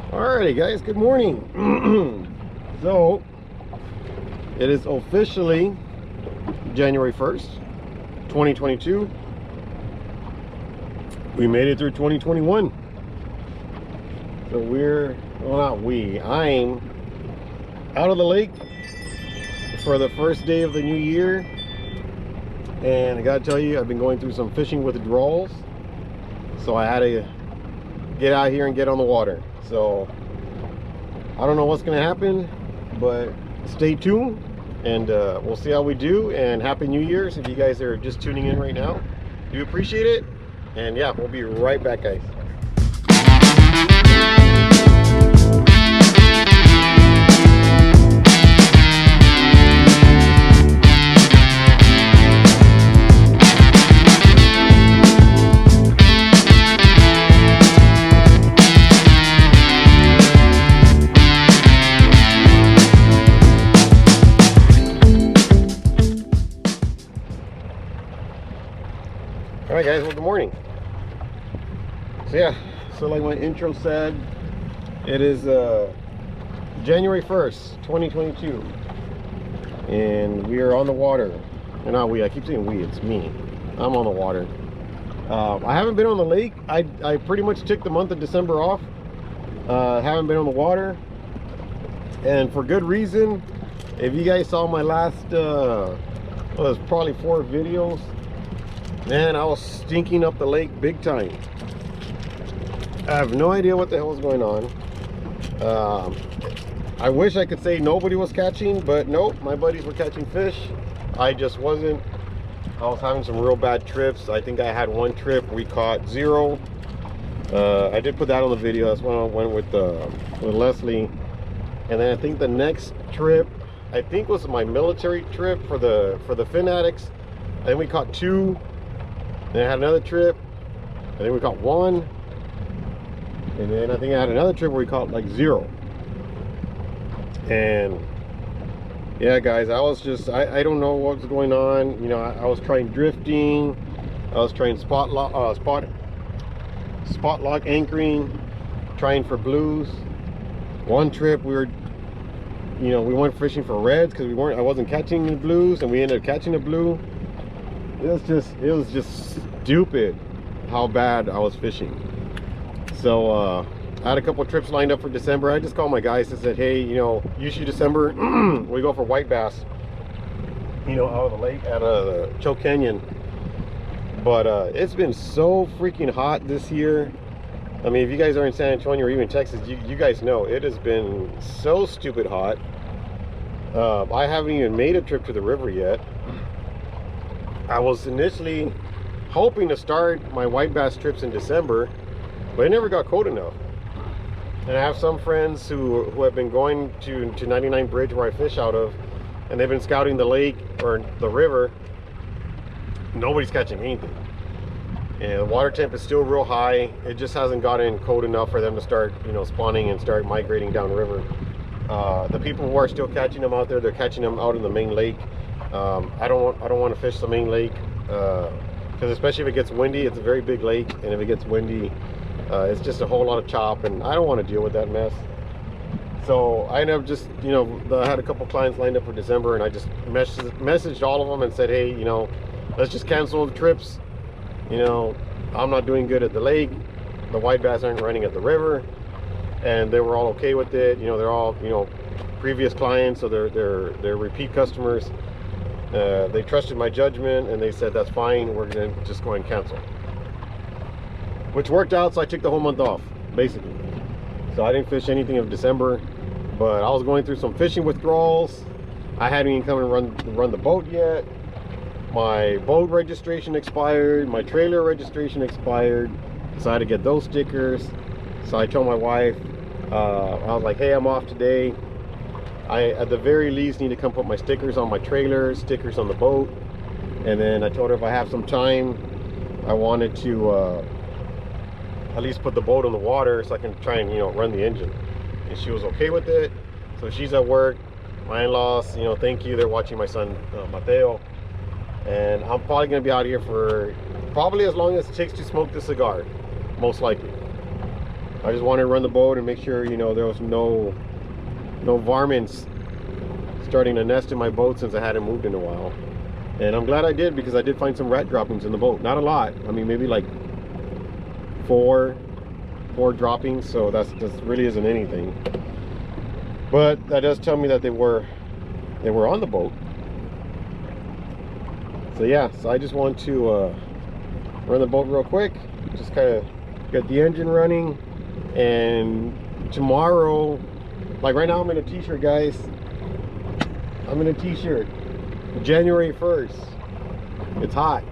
Alrighty guys, good morning. So it is officially January 1st, 2022. We made it through 2021. So I'm out of the lake for the first day of the new year. And I gotta tell you, I've been going through some fishing withdrawals. So I had to get out here and get on the water. So I don't know what's gonna happen, but stay tuned and we'll see how we do. And Happy New Year's if you guys are just tuning in right now. Do appreciate it. And yeah, we'll be right back, guys. All right guys, well, good morning. So yeah, so like my intro said, it is January 1st, 2022, and we are on the water. And not we, I keep saying we, it's me. I'm on the water. I haven't been on the lake. I pretty much took the month of December off. Haven't been on the water, and for good reason. If you guys saw my last, well, it was probably 4 videos, man, I was stinking up the lake big time. I have no idea what the hell is going on. I wish I could say nobody was catching, but nope, my buddies were catching fish. I just wasn't. I was having some real bad trips. I think I had one trip we caught 0. I did put that on the video. That's when I went with Leslie. And then I think the next trip, I think was my military trip for the fin addicts. And then we caught 2. Then I had another trip. I think we caught 1. And then I think I had another trip where we caught like 0. And yeah, guys, I was just, I don't know what's going on. You know, I was trying drifting. I was trying spot lock anchoring, trying for blues. One trip we were, you know, we went fishing for reds because I wasn't catching the blues, and we ended up catching a blue. It was just stupid how bad I was fishing. So I had a couple of trips lined up for December. I just called my guys and said, hey, you know, usually December we go for white bass, you know, out of the lake, out of the Choke Canyon. But it's been so freaking hot this year. I mean, if you guys are in San Antonio or even Texas, you guys know it has been so stupid hot. I haven't even made a trip to the river yet. I was initially hoping to start my white bass trips in December, but it never got cold enough. And I have some friends who have been going to 99 Bridge, where I fish out of, and they've been scouting the lake or the river. Nobody's catching anything. And the water temp is still real high. It just hasn't gotten cold enough for them to start, you know, spawning and start migrating downriver. The people who are still catching them out there, they're catching them out in the main lake. I don't want to fish the main lake because especially if it gets windy. It's a very big lake, and if it gets windy, it's just a whole lot of chop, and I don't want to deal with that mess. So I ended up just, you know, I had a couple clients lined up for December, and I just messaged all of them and said, hey, you know, let's just cancel the trips. You know, I'm not doing good at the lake. The white bass aren't running at the river, and they were all okay with it. You know, they're all, you know, previous clients, so they're repeat customers. They trusted my judgment, and they said that's fine, we're gonna just go and cancel, which worked out. So I took the whole month off basically, so I didn't fish anything of December. But I was going through some fishing withdrawals. I hadn't even come and run the boat yet. My boat registration expired, my trailer registration expired, so I had to get those stickers. So I told my wife, I was like, hey, I'm off today. I at the very least need to come put my stickers on my trailer, stickers on the boat. And then I told her if I have some time, I wanted to at least put the boat on the water so I can try and, you know, run the engine. And she was okay with it. So she's at work. My in-laws, you know, thank you, they're watching my son Mateo. And I'm probably gonna be out here for probably as long as it takes to smoke the cigar, most likely. I just wanted to run the boat and make sure, you know, there was no varmints starting to nest in my boat since I hadn't moved in a while. And I'm glad I did, because I did find some rat droppings in the boat. Not a lot. I mean, maybe like four droppings, so that really isn't anything. But that does tell me that they were on the boat. So yeah, so I just want to run the boat real quick, just kind of get the engine running. And tomorrow, like right now I'm in a t-shirt, guys. I'm in a t-shirt. January 1st. It's hot.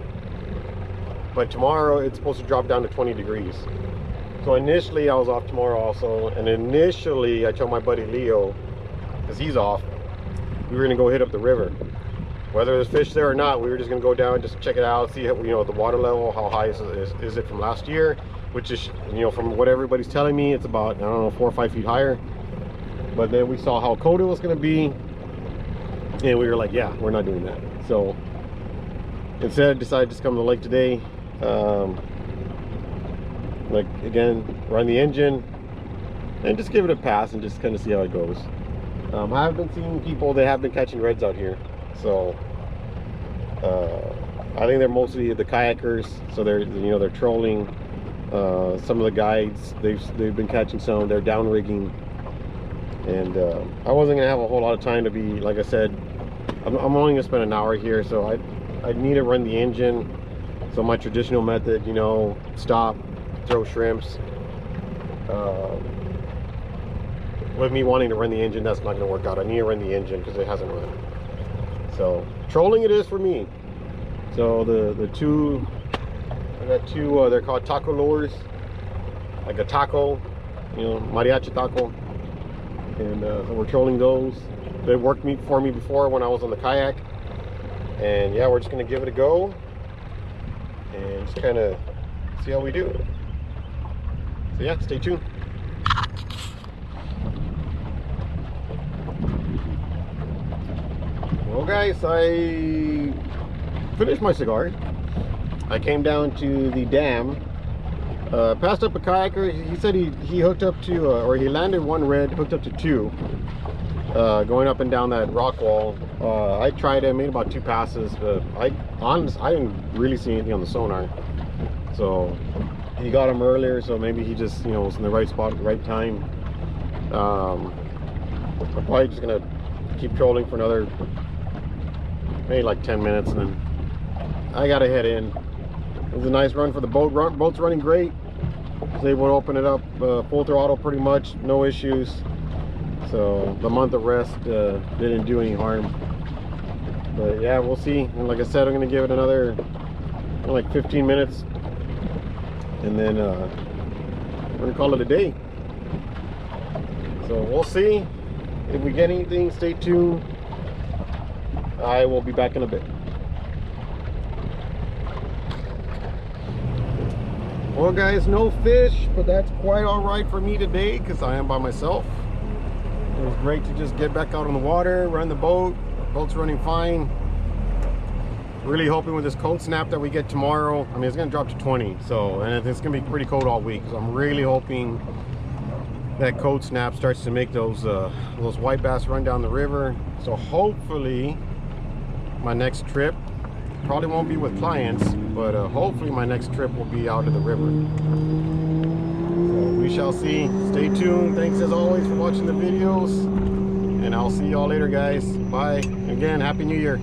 But tomorrow it's supposed to drop down to 20 degrees. So initially I was off tomorrow also, and initially I told my buddy Leo, because he's off, we were gonna go hit up the river. Whether there's fish there or not, we were just gonna go down, just check it out, see, you know, the water level, how high is it from last year, which is, you know, from what everybody's telling me, it's about, I don't know, 4 or 5 feet higher. But then we saw how cold it was gonna be, and we were like, yeah, we're not doing that. So instead I decided to just come to the lake today. Like, again, run the engine and just give it a pass and just kind of see how it goes. I have been seeing people, they have been catching reds out here. So I think they're mostly the kayakers, so they're, you know, they're trolling. Some of the guides, they've been catching some, they're down rigging. And I wasn't gonna have a whole lot of time to be, like I said, I'm only gonna spend an hour here, so I need to run the engine. So my traditional method, you know, stop, throw shrimps. With me wanting to run the engine, that's not going to work out. I need to run the engine because it hasn't run. So trolling it is for me. So the two, I got two, they're called taco lures, like a taco, you know, mariachi taco. And so we're trolling those. They worked for me before when I was on the kayak. And yeah, we're just going to give it a go and just kind of see how we do. So yeah, stay tuned. Well guys, I finished my cigar. I came down to the dam, passed up a kayaker. He said he hooked up to, or he landed one red, hooked up to two, going up and down that rock wall. I tried it, made about 2 passes, but I didn't really see anything on the sonar. So he got him earlier, so maybe he just, you know, was in the right spot at the right time. I'm probably just gonna keep trolling for another maybe like 10 minutes, and then I gotta head in. It was a nice run for the boat. Boat's running great. Was able to open it up full throttle pretty much, no issues. So the month of rest didn't do any harm. But yeah, we'll see. And like I said, I'm gonna give it another like 15 minutes, and then we're gonna call it a day. So we'll see if we get anything. Stay tuned. I will be back in a bit. Well guys, no fish, but that's quite all right for me today because I am by myself. It was great to just get back out on the water, run the boat. Boat's running fine. Really hoping with this cold snap that we get tomorrow, I mean, it's gonna drop to 20, so, and it's gonna be pretty cold all week. So I'm really hoping that cold snap starts to make those white bass run down the river. So hopefully my next trip probably won't be with clients, but hopefully my next trip will be out of the river. So we shall see. Stay tuned. Thanks as always for watching the videos, and I'll see y'all later, guys. Bye. Again, Happy New Year.